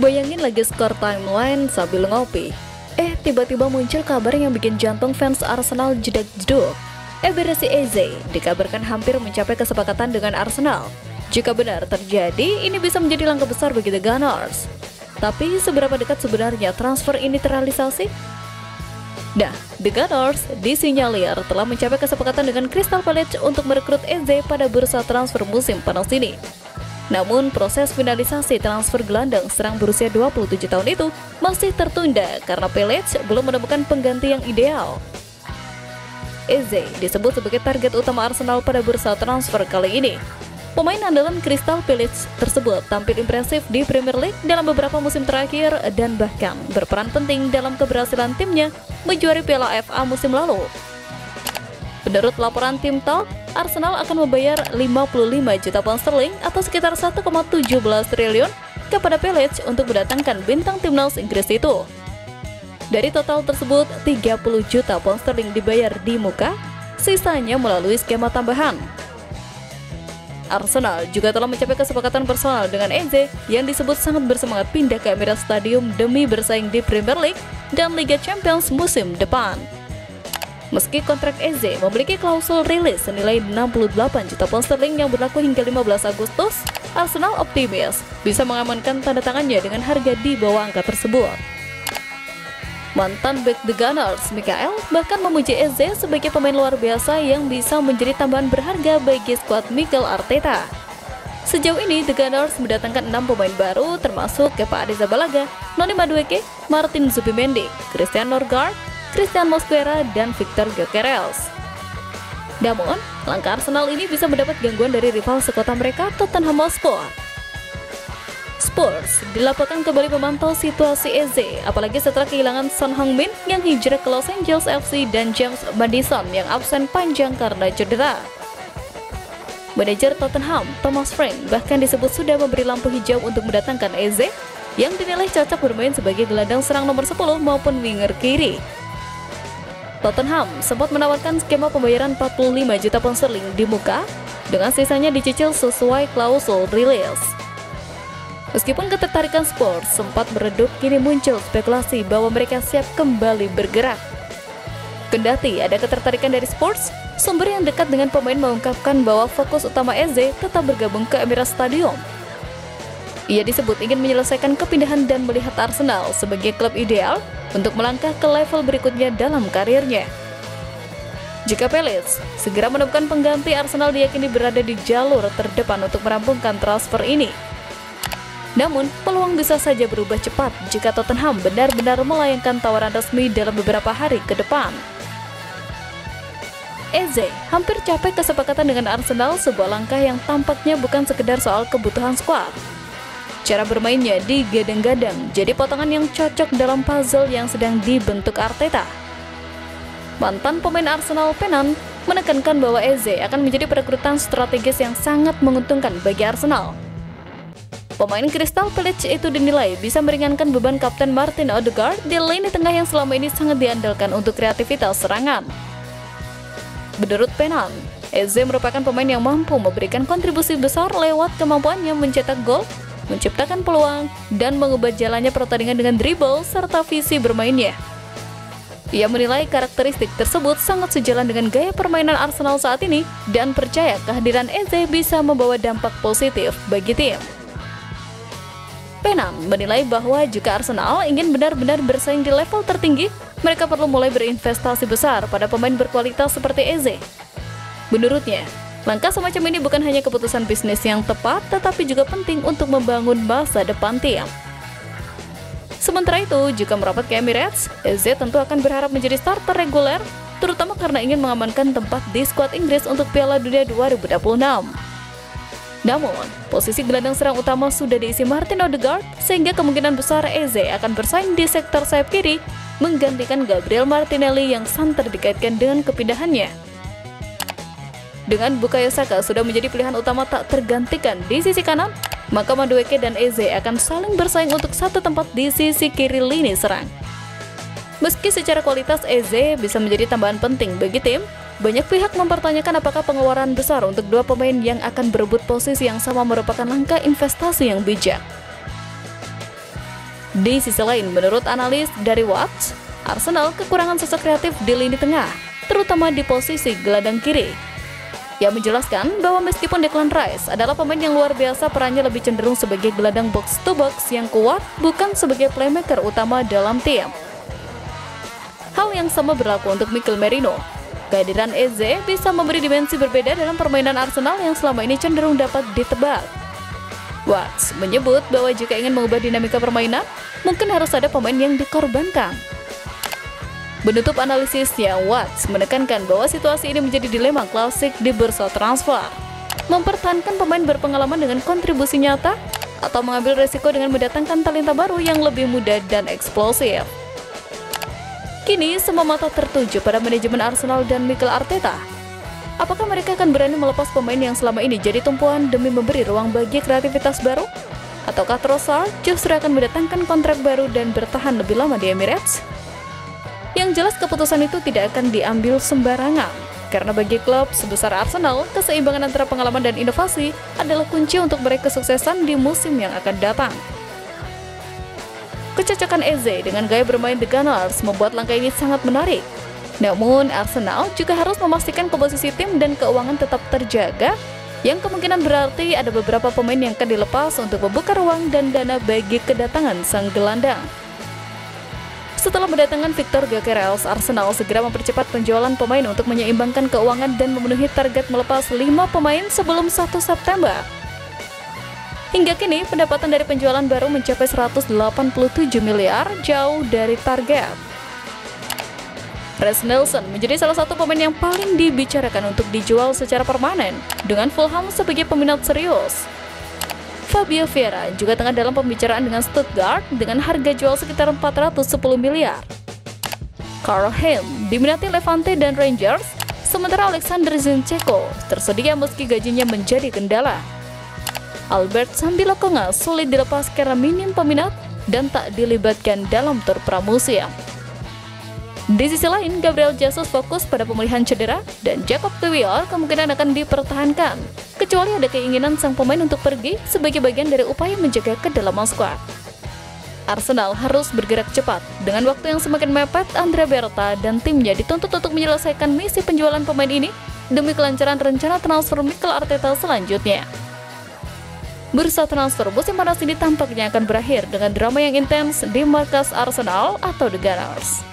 Bayangin lagi skor timeline sambil ngopi. Tiba-tiba muncul kabar yang bikin jantung fans Arsenal jedak-jeduk. Berisi Eze dikabarkan hampir mencapai kesepakatan dengan Arsenal. Jika benar terjadi, ini bisa menjadi langkah besar bagi The Gunners. Tapi seberapa dekat sebenarnya transfer ini terrealisasi? Nah, The Gunners disinyalir telah mencapai kesepakatan dengan Crystal Palace untuk merekrut Eze pada bursa transfer musim panas ini. Namun, proses finalisasi transfer gelandang serang berusia 27 tahun itu masih tertunda karena Palace belum menemukan pengganti yang ideal. Eze disebut sebagai target utama Arsenal pada bursa transfer kali ini. Pemain andalan Crystal Palace tersebut tampil impresif di Premier League dalam beberapa musim terakhir dan bahkan berperan penting dalam keberhasilan timnya menjuari Piala FA musim lalu. Menurut laporan tim Talk, Arsenal akan membayar 55 juta pound sterling atau sekitar 1,17 triliun kepada Palace untuk mendatangkan bintang timnas Inggris itu. Dari total tersebut, 30 juta pound sterling dibayar di muka, sisanya melalui skema tambahan. Arsenal juga telah mencapai kesepakatan personal dengan Eze yang disebut sangat bersemangat pindah ke Emirates Stadium demi bersaing di Premier League dan Liga Champions musim depan. Meski kontrak Eze memiliki klausul rilis senilai 68 juta pound sterling yang berlaku hingga 15 Agustus, Arsenal optimis bisa mengamankan tanda tangannya dengan harga di bawah angka tersebut. Mantan bek The Gunners, Mikael, bahkan memuji Eze sebagai pemain luar biasa yang bisa menjadi tambahan berharga bagi skuad Mikel Arteta. Sejauh ini, The Gunners mendatangkan 6 pemain baru termasuk Kepa Arrizabalaga, Noni Madueke, Martin Zubimendi, Christian Norgard, Christian Mosquera, dan Victor Gyökeres. Namun, langkah Arsenal ini bisa mendapat gangguan dari rival sekota mereka, Tottenham Hotspur. Spurs dilaporkan kembali memantau situasi Eze, apalagi setelah kehilangan Son Heung-min yang hijrah ke Los Angeles FC dan James Maddison yang absen panjang karena cedera. Manajer Tottenham, Thomas Frank, bahkan disebut sudah memberi lampu hijau untuk mendatangkan Eze yang dinilai cocok bermain sebagai gelandang serang nomor 10 maupun winger kiri. Tottenham sempat menawarkan skema pembayaran 45 juta pound sterling di muka, dengan sisanya dicicil sesuai klausul rilis. Meskipun ketertarikan Spurs sempat meredup, kini muncul spekulasi bahwa mereka siap kembali bergerak. Kendati ada ketertarikan dari Spurs, sumber yang dekat dengan pemain mengungkapkan bahwa fokus utama Eze tetap bergabung ke Emirates Stadium. Ia disebut ingin menyelesaikan kepindahan dan melihat Arsenal sebagai klub ideal untuk melangkah ke level berikutnya dalam karirnya. Jika Palace segera menemukan pengganti, Arsenal diyakini berada di jalur terdepan untuk merampungkan transfer ini. Namun, peluang bisa saja berubah cepat jika Tottenham benar-benar melayangkan tawaran resmi dalam beberapa hari ke depan. Eze hampir capai kesepakatan dengan Arsenal, sebuah langkah yang tampaknya bukan sekedar soal kebutuhan skuad. Cara bermainnya digadang-gadang jadi potongan yang cocok dalam puzzle yang sedang dibentuk Arteta. Mantan pemain Arsenal Penan menekankan bahwa Eze akan menjadi perekrutan strategis yang sangat menguntungkan bagi Arsenal. Pemain Crystal Palace itu dinilai bisa meringankan beban Kapten Martin Odegaard di lini tengah yang selama ini sangat diandalkan untuk kreativitas serangan. Menurut Penan, Eze merupakan pemain yang mampu memberikan kontribusi besar lewat kemampuannya mencetak gol, menciptakan peluang, dan mengubah jalannya pertandingan dengan dribble serta visi bermainnya. Ia menilai karakteristik tersebut sangat sejalan dengan gaya permainan Arsenal saat ini dan percaya kehadiran Eze bisa membawa dampak positif bagi tim. Penan menilai bahwa jika Arsenal ingin benar-benar bersaing di level tertinggi, mereka perlu mulai berinvestasi besar pada pemain berkualitas seperti Eze. Menurutnya, langkah semacam ini bukan hanya keputusan bisnis yang tepat, tetapi juga penting untuk membangun masa depan tim. Sementara itu, jika merapat ke Emirates, Eze tentu akan berharap menjadi starter reguler, terutama karena ingin mengamankan tempat di skuad Inggris untuk Piala Dunia 2026. Namun, posisi gelandang serang utama sudah diisi Martin Odegaard, sehingga kemungkinan besar Eze akan bersaing di sektor sayap kiri, menggantikan Gabriel Martinelli yang santer dikaitkan dengan kepindahannya. Dengan Bukayo Saka sudah menjadi pilihan utama tak tergantikan di sisi kanan, maka Madueke dan Eze akan saling bersaing untuk satu tempat di sisi kiri lini serang. Meski secara kualitas Eze bisa menjadi tambahan penting bagi tim, banyak pihak mempertanyakan apakah pengeluaran besar untuk dua pemain yang akan berebut posisi yang sama merupakan langkah investasi yang bijak. Di sisi lain, menurut analis dari Watch, Arsenal kekurangan sosok kreatif di lini tengah, terutama di posisi gelandang kiri. Ia menjelaskan bahwa meskipun Declan Rice adalah pemain yang luar biasa, perannya lebih cenderung sebagai gelandang box-to-box yang kuat, bukan sebagai playmaker utama dalam tim. Hal yang sama berlaku untuk Mikel Merino. Kehadiran Eze bisa memberi dimensi berbeda dalam permainan Arsenal yang selama ini cenderung dapat ditebak. Watts menyebut bahwa jika ingin mengubah dinamika permainan, mungkin harus ada pemain yang dikorbankan. Menutup analisisnya, Watts menekankan bahwa situasi ini menjadi dilema klasik di bursa transfer. Mempertahankan pemain berpengalaman dengan kontribusi nyata, atau mengambil resiko dengan mendatangkan talenta baru yang lebih muda dan eksplosif. Kini, semua mata tertuju pada manajemen Arsenal dan Mikel Arteta. Apakah mereka akan berani melepas pemain yang selama ini jadi tumpuan demi memberi ruang bagi kreativitas baru? Ataukah Trossard justru akan mendatangkan kontrak baru dan bertahan lebih lama di Emirates? Yang jelas keputusan itu tidak akan diambil sembarangan, karena bagi klub sebesar Arsenal, keseimbangan antara pengalaman dan inovasi adalah kunci untuk meraih kesuksesan di musim yang akan datang. Kecocokan Eze dengan gaya bermain The Gunners membuat langkah ini sangat menarik. Namun, Arsenal juga harus memastikan komposisi tim dan keuangan tetap terjaga, yang kemungkinan berarti ada beberapa pemain yang akan dilepas untuk membuka ruang dan dana bagi kedatangan sang gelandang. Setelah mendatangkan Victor Gyökeres, Arsenal segera mempercepat penjualan pemain untuk menyeimbangkan keuangan dan memenuhi target melepas 5 pemain sebelum 1 September. Hingga kini, pendapatan dari penjualan baru mencapai 187 miliar, jauh dari target. Reiss Nelson menjadi salah satu pemain yang paling dibicarakan untuk dijual secara permanen, dengan Fulham sebagai peminat serius. Fabio Vieira juga tengah dalam pembicaraan dengan Stuttgart dengan harga jual sekitar 410 miliar. Karl Hem diminati Levante dan Rangers, sementara Alexander Zinchenko tersedia meski gajinya menjadi kendala. Albert Sambilokonga sulit dilepas karena minim peminat dan tak dilibatkan dalam tur pramusim. Di sisi lain, Gabriel Jesus fokus pada pemulihan cedera dan Jacob Kiwior kemungkinan akan dipertahankan, kecuali ada keinginan sang pemain untuk pergi sebagai bagian dari upaya menjaga kedalaman skuad. Arsenal harus bergerak cepat. Dengan waktu yang semakin mepet, Andrea Berta dan timnya dituntut untuk menyelesaikan misi penjualan pemain ini demi kelancaran rencana transfer Mikel Arteta selanjutnya. Bursa transfer musim panas ini tampaknya akan berakhir dengan drama yang intens di markas Arsenal atau The Gunners.